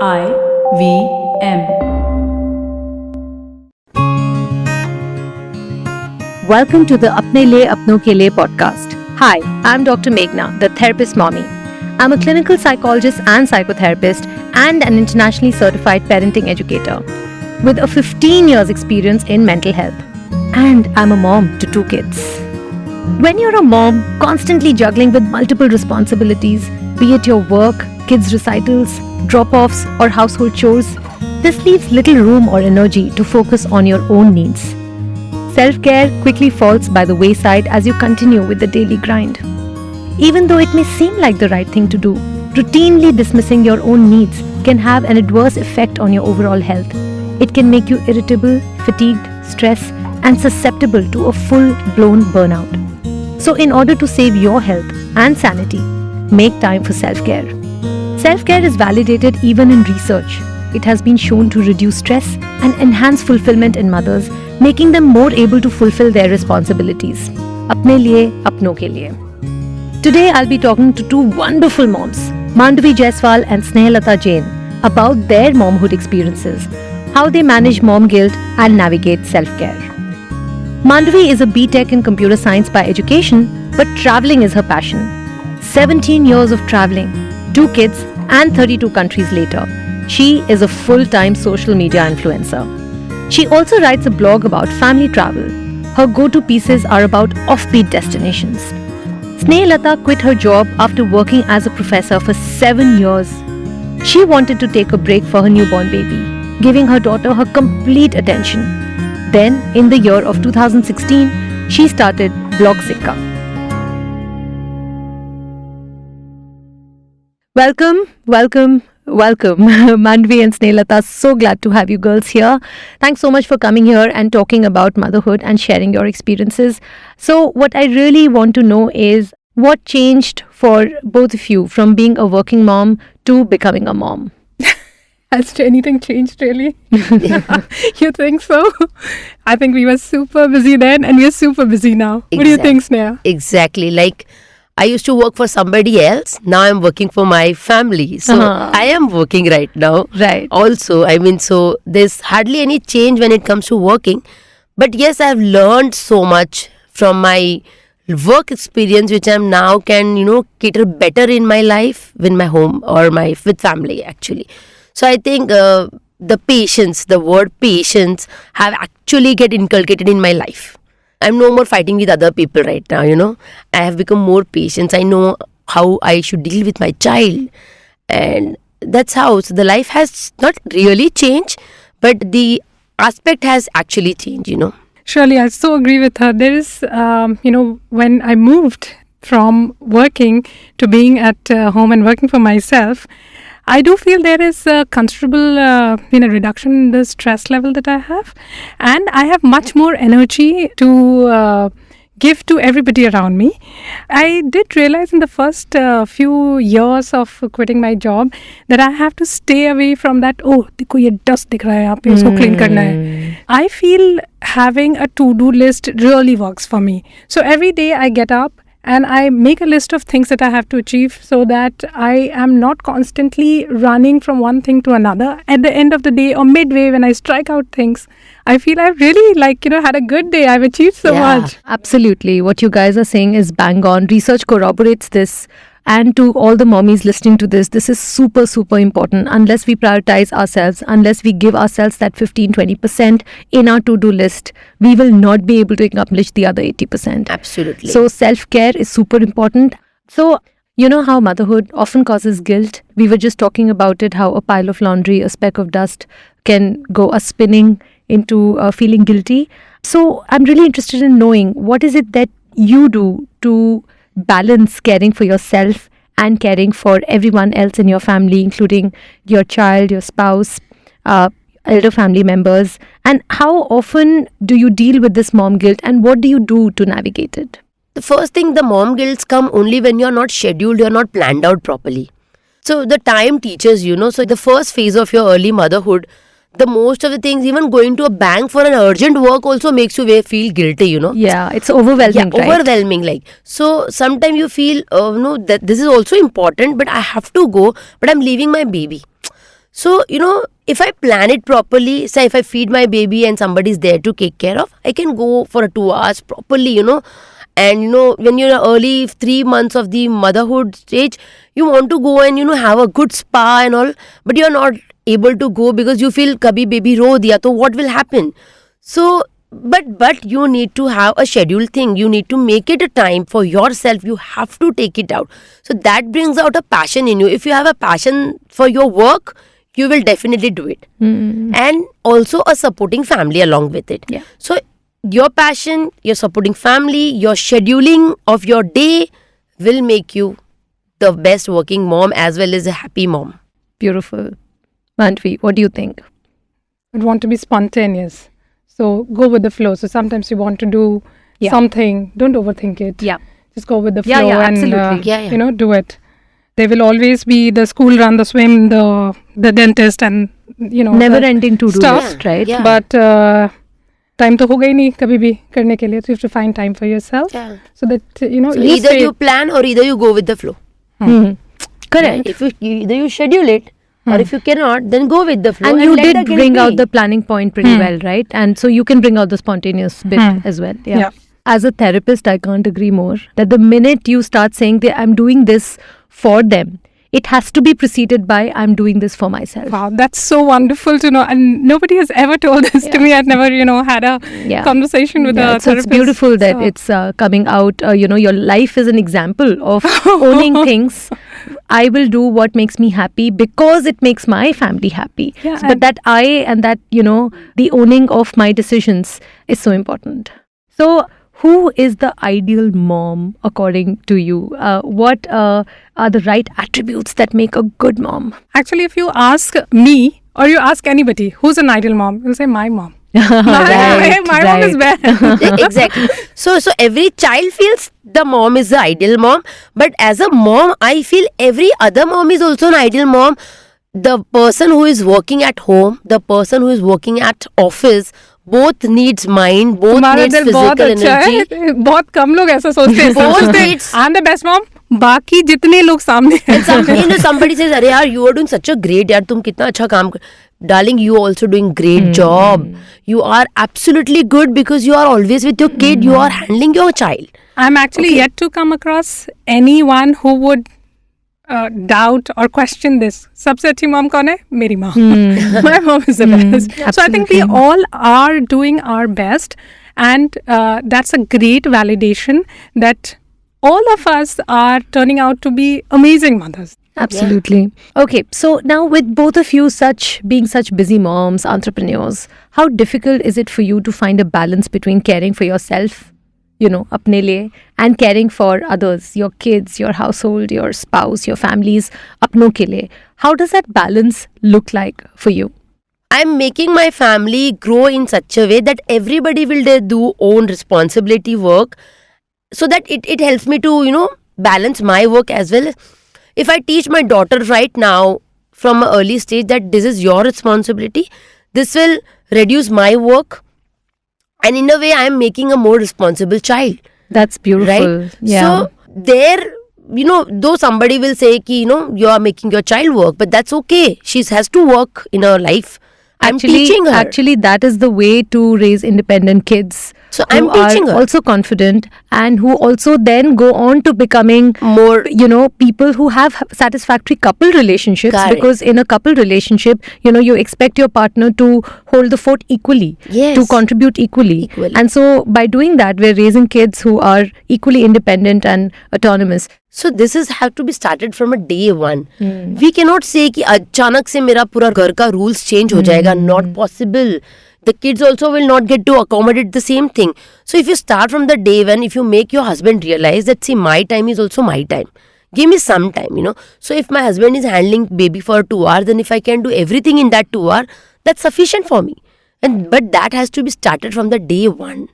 IVM. Welcome to the Apne Liye, Apno Ke Liye podcast. Hi, I'm Dr. Meghna, the therapist mommy. I'm a clinical psychologist and psychotherapist and an internationally certified parenting educator with a 15 years experience in mental health. And I'm a mom to 2 kids. When you're a mom, constantly juggling with multiple responsibilities, be it your work, kids' recitals, drop-offs, or household chores, this leaves little room or energy to focus on your own needs. Self-care quickly falls by the wayside as you continue with the daily grind. Even though it may seem like the right thing to do, routinely dismissing your own needs can have an adverse effect on your overall health. It can make you irritable, fatigued, stressed, and susceptible to a full-blown burnout. So in order to save your health and sanity, make time for self-care. Self-care is validated even in research. It has been shown to reduce stress and enhance fulfillment in mothers, making them more able to fulfill their responsibilities. Apne Liye, Apno Ke Liye. Today I'll be talking to 2 wonderful moms, Mandavi Jaiswal and Snehalata Jain, about their momhood experiences, how they manage mom guilt and navigate self-care. Mandavi is a B.Tech in computer science by education, but traveling is her passion. 17 years of traveling, 2 kids, and 32 countries later, she is a full-time social media influencer. She also writes a blog about family travel. Her go-to pieces are about offbeat destinations. Snehalata quit her job after working as a professor for 7 years. She wanted to take a break for her newborn baby, giving her daughter her complete attention. Then, in the year of 2016, she started Blog Sikka. Welcome. Mandavi and Snehalata, so glad to have you girls here. Thanks so much for coming here and talking about motherhood and sharing your experiences. So what I really want to know is what changed for both of you from being a working mom to becoming a mom? Has anything changed really? You think so? I think we were super busy then and we are super busy now. Exactly. What do you think, Sneha? Exactly. Like I used to work for somebody else. Now I'm working for my family. So I am working right now. Right. Also, so there's hardly any change when it comes to working. But yes, I've learned so much from my work experience, which I'm now can, cater better in my life, with my home or with family actually. So I think the word patience have actually get inculcated in my life. I'm no more fighting with other people right now, I have become more patient. I know how I should deal with my child. And that's how. So the life has not really changed, but the aspect has actually changed, Surely, I so agree with her. There is, when I moved from working to being at home and working for myself, I do feel there is a considerable reduction in the stress level that I have, and I have much more energy to give to everybody around me. I did realize in the first few years of quitting my job that I have to stay away from that, देखो ये dust दिख रहा है यहाँ पे, उसको clean करना है. I feel having a to-do list really works for me. So every day I get up and I make a list of things that I have to achieve so that I am not constantly running from one thing to another. At the end of the day or midway when I strike out things, I feel I've really had a good day. I've achieved so much. Absolutely. What you guys are saying is bang on. Research corroborates this. And to all the mommies listening to this is super, super important. Unless we prioritize ourselves, unless we give ourselves that 15-20% in our to-do list, we will not be able to accomplish the other 80%. Absolutely. So self-care is super important. So, you know how motherhood often causes guilt? We were just talking about it, how a pile of laundry, a speck of dust can go spinning into feeling guilty. So I'm really interested in knowing what is it that you do to balance caring for yourself and caring for everyone else in your family, including your child, your spouse, elder family members, and how often do you deal with this mom guilt and what do you do to navigate it? The first thing, the mom guilts come only when you're not scheduled, you're not planned out properly. So the time teaches, so the first phase of your early motherhood, the most of the things, even going to a bank for an urgent work also makes you feel guilty, Yeah, it's overwhelming, right? Overwhelming, So sometimes you feel, that this is also important, but I have to go, but I'm leaving my baby. So, if I plan it properly, say if I feed my baby and somebody's there to take care of, I can go for 2 hours properly, And, when you're early 3 months of the motherhood stage, you want to go and, have a good spa and all, but you're not able to go because you feel kabhi baby ro diya, so what will happen? So, but you need to have a scheduled thing. You need to make it a time for yourself. You have to take it out. So that brings out a passion in you. If you have a passion for your work, you will definitely do it. And also a supporting family along with it. Yeah. So your passion, your supporting family, your scheduling of your day will make you the best working mom as well as a happy mom. Beautiful. Mandavi, what do you think? I'd want to be spontaneous. So go with the flow. So sometimes you want to do something, don't overthink it. Yeah. Just go with the flow and absolutely. do it. There will always be the school run, the swim, the dentist, and Never ending to do stuff, list, right? Yeah. But time to ho gayi nahi kabhi bhi karne ke liye. So you have to find time for yourself. Yeah. So that So you either stay- you plan or either you go with the flow. Correct. If either you schedule it or if you cannot, then go with the flow. And you let did the guilt bring be. out the planning point pretty well, right? And so you can bring out the spontaneous bit as well. Yeah. As a therapist, I can't agree more that the minute you start saying that I'm doing this for them, it has to be preceded by I'm doing this for myself. Wow, that's so wonderful to know. And nobody has ever told this to me. I've never, had a conversation with a So therapist. it's beautiful that So- it's coming out. Your life is an example of owning things. I will do what makes me happy because it makes my family happy. Yeah, But that the owning of my decisions is so important. So who is the ideal mom according to you? What are the right attributes that make a good mom? Actually, if you ask me or you ask anybody who's an ideal mom, you'll say my mom. My mom is best. Exactly. So every child feels the mom is the ideal mom, but as a mom, I feel every other mom is also an ideal mom. The person who is working at home, the person who is working at office, both needs mind, both तुम्हारा needs दिल बहुत physical अच्छा energy. है. बहुत कम लोग ऐसा सोचते हैं. Both सोचते हैं, needs- I'm the best mom. बाकी जितने लोग सामने हैं. Somebody says, "अरे यार, you are doing such a great, यार तुम कितना अच्छा काम कर." Darling, you are also doing great job. You are absolutely good because you are always with your kid. You are handling your child. I'm actually yet to come across anyone who would doubt or question this. सबसे अच्छी mom कौन है? मेरी mom. My mom is the best. So I think we all are doing our best, and that's a great validation that all of us are turning out to be amazing mothers. Absolutely. Okay, so now with both of you being such busy moms, entrepreneurs, how difficult is it for you to find a balance between caring for yourself, apne liye, and caring for others, your kids, your household, your spouse, your families, apno ke liye? How does that balance look like for you? I'm making my family grow in such a way that everybody will do own responsibility work, so that it helps me to balance my work as well. If I teach my daughter right now from an early stage that this is your responsibility, this will reduce my work, and in a way I am making a more responsible child. That's beautiful. Right? Yeah. So there, though somebody will say ki, you are making your child work, but that's okay. She has to work in her life. I'm teaching her. Actually, that is the way to raise independent kids. So who I'm teaching are her. also confident and who also then go on to becoming More, people who have satisfactory couple relationships. Correct. Because in a couple relationship, you expect your partner to hold the fort equally, Yes. to contribute equally. And so by doing that, we're raising kids who are equally independent and autonomous. So this is have to be started from a day one. We cannot say कि अचानक से मेरा पूरा घर का rules change हो जाएगा. Not possible. The kids also will not get to accommodate the same thing. So if you start from the day one, if you make your husband realize that see my time is also my time. Give me some time, So if my husband is handling baby for 2 hours, then if I can do everything in that 2 hours, that's sufficient for me. But that has to be started from the day one.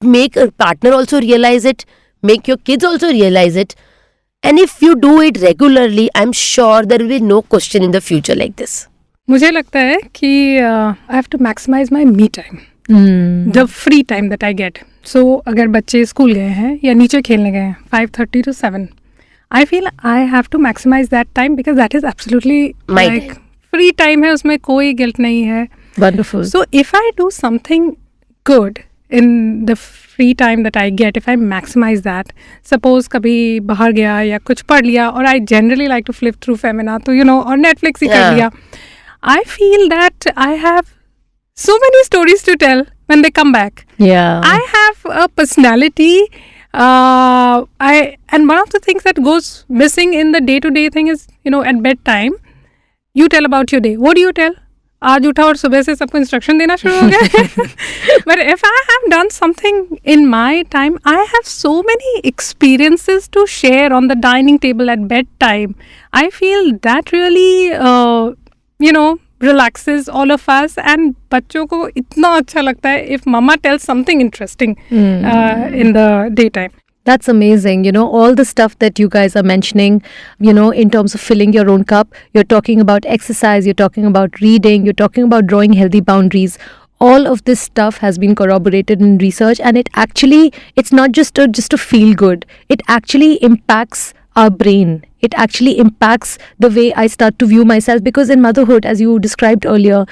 Make a partner also realize it. Make your kids also realize it. And if you do it regularly, I'm sure there will be no question in the future like this. मुझे लगता है कि I have to maximize my me time. The free time that I get. So अगर बच्चे school गए हैं या नीचे खेलने गए हैं 5:30 to 7, I feel I have to maximize that time because that is absolutely My like time. free time है, उसमें कोई guilt नहीं है. Wonderful. So if I do something good in the free time that I get, if I maximize that, suppose कभी बाहर गया या कुछ पढ़ लिया, or I generally like to flip through Femina, तो और Netflix ही कर लिया, I feel that I have so many stories to tell when they come back. Yeah. I have a personality. And one of the things that goes missing in the day-to-day thing is, at bedtime, you tell about your day. What do you tell? आज उठा और सुबह से सबको instruction देना शुरू हो गया. But if I have done something in my time, I have so many experiences to share on the dining table at bedtime. I feel that really, relaxes all of us, and बच्चों को इतना अच्छा लगता है if mama tells something interesting in the daytime. That's amazing. All the stuff that you guys are mentioning, in terms of filling your own cup, you're talking about exercise, you're talking about reading, you're talking about drawing healthy boundaries. All of this stuff has been corroborated in research, and it's not just a feel good. It actually impacts our brain. It actually impacts the way I start to view myself, because in motherhood, as you described earlier,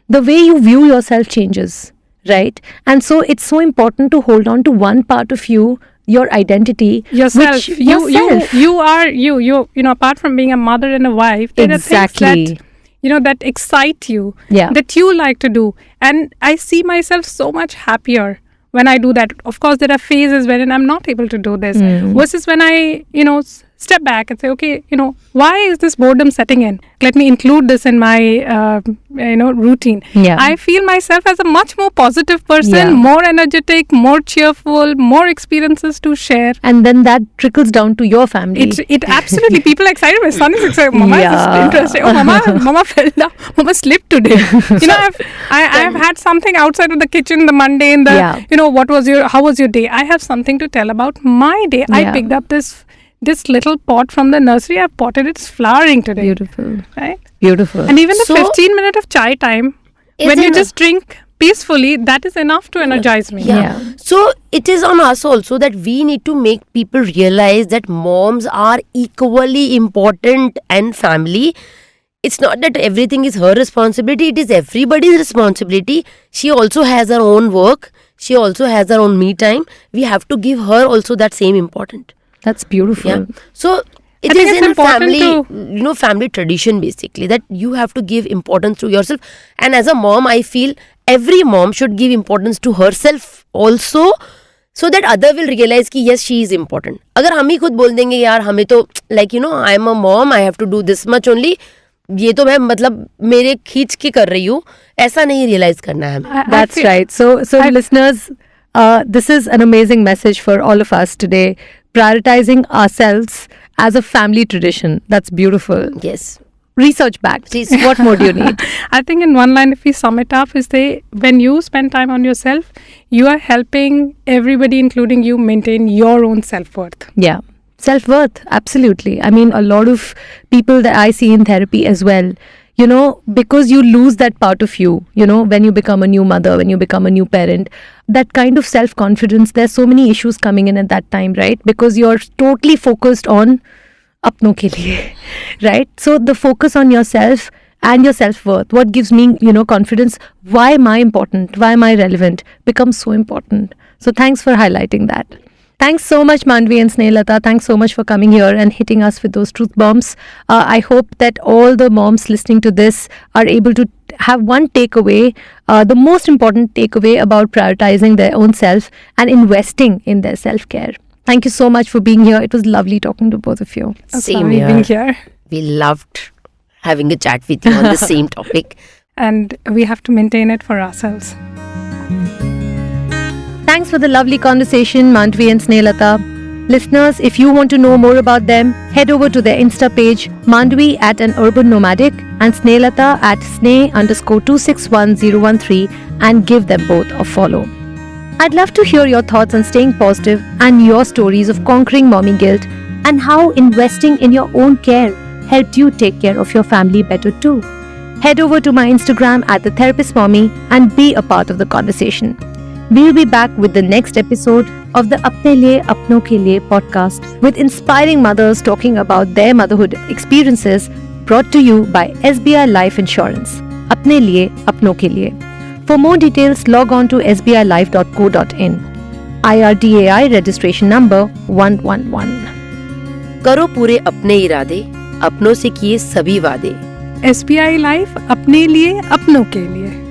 the way you view yourself changes, right? And so it's so important to hold on to one part of you, your identity, yourself. Yourself. You are you. Apart from being a mother and a wife, there Exactly. are things that that excite you, Yeah. that you like to do, and I see myself so much happier when I do that. Of course, there are phases wherein I'm not able to do this, versus when I step back and say, okay, why is this boredom setting in? Let me include this in my routine. Yeah. I feel myself as a much more positive person, Yeah. more energetic, more cheerful, more experiences to share. And then that trickles down to your family. It absolutely, people are excited. My son is excited. Mama Yeah. is interested. Oh, mama fell down. Mama slipped today. I've had something outside of the kitchen, the mundane, Yeah. how was your day? I have something to tell about my day. I Yeah. picked up this little pot from the nursery. I've potted. It's flowering today. Beautiful. Right? Beautiful. And even the So- 15-minute of chai time, Is when you enough. just drink peacefully, that is enough to energize me. Yeah. So it is on us also that we need to make people realize that moms are equally important, and family. It's not that everything is her responsibility. It is everybody's responsibility. She also has her own work. She also has her own me time. We have to give her also that same important. That's beautiful. Yeah. So it I think is it's in a important family, family tradition basically, that you have to give importance to yourself. And as a mom, I feel every mom should give importance to herself also, so that other will realize कि yes, she is important. अगर हम ही खुद बोल देंगे यार हमें तो I am a mom, I have to do this much only, ये तो मैं मतलब मेरे खींच के कर रही हूँ, ऐसा नहीं realize करना है हमें. That's right. So listeners, this is an amazing message for all of us today. Prioritizing ourselves as a family tradition. That's beautiful. Yes. Research backed. Please. What more do you need? I think in one line, if we sum it up, is when you spend time on yourself, you are helping everybody, including you, maintain your own self-worth. Yeah. Self-worth. Absolutely. I mean, a lot of people that I see in therapy as well, because you lose that part of you, when you become a new mother, when you become a new parent, that kind of self-confidence, there's so many issues coming in at that time, right? Because you're totally focused on Apno Ke Liye, right? So the focus on yourself and your self-worth, what gives me, confidence, why am I important, why am I relevant, becomes so important. So thanks for highlighting that. Thanks so much, Mandavi and Snehalata. Thanks so much for coming here and hitting us with those truth bombs. I hope that all the moms listening to this are able to have one takeaway, the most important takeaway about prioritizing their own self and investing in their self-care. Thank you so much for being here. It was lovely talking to both of you. Same Being here. here. We loved having a chat with you on the same topic. And we have to maintain it for ourselves. Thanks for the lovely conversation, Mandavi and Snehalata. Listeners, if you want to know more about them, head over to their Insta page, Mandavi @an_urban_nomadic and Snehalata @Sneh_261013, and give them both a follow. I'd love to hear your thoughts on staying positive and your stories of conquering mommy guilt, and how investing in your own care helped you take care of your family better too. Head over to my Instagram @thetherapistmommy and be a part of the conversation. We'll be back with the next episode of the Apne Liye Apno Ke Liye podcast, with inspiring mothers talking about their motherhood experiences, brought to you by SBI Life Insurance. अपने लिए अपनों के लिए. For more details, log on to sbilife.co.in. IRDAI registration number 111. करो पूरे अपने इरादे, अपनों से किए सभी वादे. SBI लाइफ अपने लिए अपनों के लिए.